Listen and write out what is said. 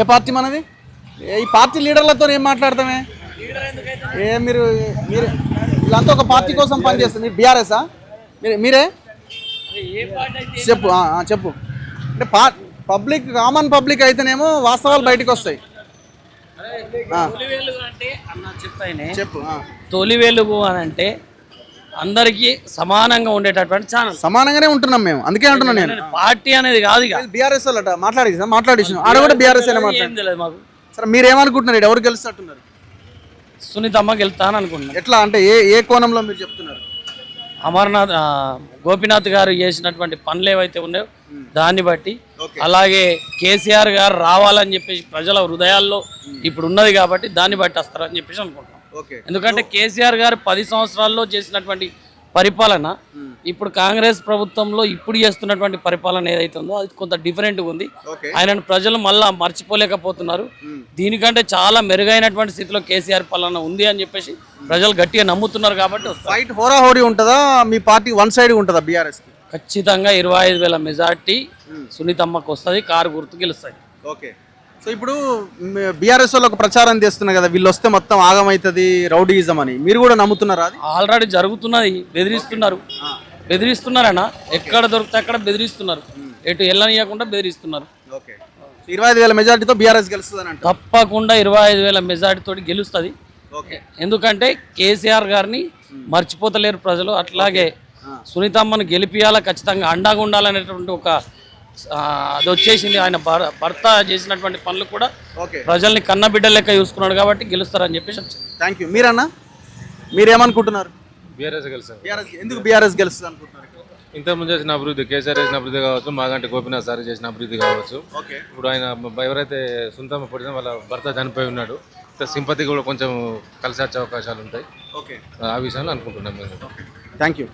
ఏ party మనది? ఈ party లీడర్లతో ఏం మాట్లాడతామే? మీరు మీరు వీళ్ళంతా ఒక పార్టీ కోసం పనిచేస్తుంది. మీరు బీఆర్ఎస్ఆ? మీరే చెప్పు. చెప్పు. అంటే పబ్లిక్, కామన్ పబ్లిక్ అయితేనేమో వాస్తవాలు బయటకు వస్తాయి. చెప్పు. తొలి వెలుగు అని అంటే అందరికీ సమానంగా ఉండేటటువంటి ఛానల్. సమానంగానే ఉంటున్నాం మేము, అందుకే అంటున్నాను నేను. పార్టీ అనేది కాదు. బీఆర్ఎస్ వాళ్ళట మాట్లాడేసి ఆడ కూడా బీఆర్ఎస్ తెలియదు మాకు. సరే మీరేమనుకుంటున్నారు? ఎవరు గెలుస్తున్నారు? సునీతమ్మ గెలుతా అని అనుకుంటున్నాను. ఎట్లా అంటే ఏ కోణంలో మీరు చెప్తున్నారు? అమర్నాథ్ గోపీనాథ్ గారు చేసినటువంటి పనులు ఏవైతే ఉన్నాయో దాన్ని బట్టి, అలాగే కేసీఆర్ గారు రావాలని చెప్పేసి ప్రజల హృదయాల్లో ఇప్పుడు ఉన్నది కాబట్టి దాన్ని బట్టి వస్తారని చెప్పేసి అనుకుంటున్నాం. ఎందుకంటే కేసీఆర్ గారు 10 సంవత్సరాల్లో చేసినటువంటి పరిపాలన ఇప్పుడు కాంగ్రెస్ ప్రభుత్వంలో ఇప్పుడు చేస్తున్నటువంటి పరిపాలన ఏదైతే ఉందో అది కొంత డిఫరెంట్గా ఉంది. ఆయనను ప్రజలు మళ్ళా మర్చిపోలేకపోతున్నారు. దీనికంటే చాలా మెరుగైనటువంటి స్థితిలో కేసీఆర్ పాలన ఉంది అని చెప్పేసి ప్రజలు గట్టిగా నమ్ముతున్నారు. కాబట్టి ఫైట్ హోరాహోరీ ఉంటుందా? మీ పార్టీ వన్ సైడ్ ఉంటుందా? బీఆర్ఎస్ ఖచ్చితంగా 25,000 మెజార్టీ సునీతమ్మకు వస్తుంది. కారు గుర్తు గెలుస్తుంది. ఓకే. సో ఇప్పుడు బీఆర్ఎస్ వాళ్ళు ఒక ప్రచారం చేస్తున్నారు కదా, వీళ్ళు వస్తే మొత్తం ఆగమవుతుంది, రౌడీయిజం అని. మీరు కూడా నమ్ముతున్నారా? అది ఆల్రెడీ జరుగుతున్నది. బెదిరిస్తున్నారన్నా. ఎక్కడ దొరికితే అక్కడ బెదిరిస్తున్నారు. ఎటు వెళ్ళనియకుండా బెదిరిస్తున్నారు. 25,000 మెజార్టీతో బీఆర్ఎస్ గెలుస్తుంది. తప్పకుండా 25,000 మెజార్టీతో గెలుస్తుంది. ఎందుకంటే కేసీఆర్ గారిని మర్చిపోతలేరు ప్రజలు. అట్లాగే సునీతమ్మను గెలిపియాల, ఖచ్చితంగా అండగా ఉండాలనేటువంటి ఒక అది వచ్చేసింది. ఆయన భర్త చేసినటువంటి పనులు కూడా ప్రజల్ని కన్నబిడ్డ లెక్క చూసుకున్నాడు కాబట్టి గెలుస్తారని చెప్పేసి. Thank you. మీరన్నా మీరేమనుకుంటున్నారు? బీఆర్ఎస్ గెలుస్తారు. ఎందుకు బీఆర్ఎస్ గెలుస్తుంది అనుకుంటున్నారు? ఇంతకుముందు చేసిన అభివృద్ధి, కేసీఆర్ చేసిన అభివృద్ధి కావచ్చు, మాగంటి గోపీనాథ్ సార్ చేసిన అభివృద్ధి కావచ్చు. ఇప్పుడు ఆయన ఎవరైతే సొంతమ్మ పడినా వాళ్ళ భర్త చనిపోయి ఉన్నాడు, సింపతి కూడా కొంచెం కలిసి వచ్చే అవకాశాలు ఉంటాయి. ఆ విషయాన్ని అనుకుంటున్నాం మేము. Thank you.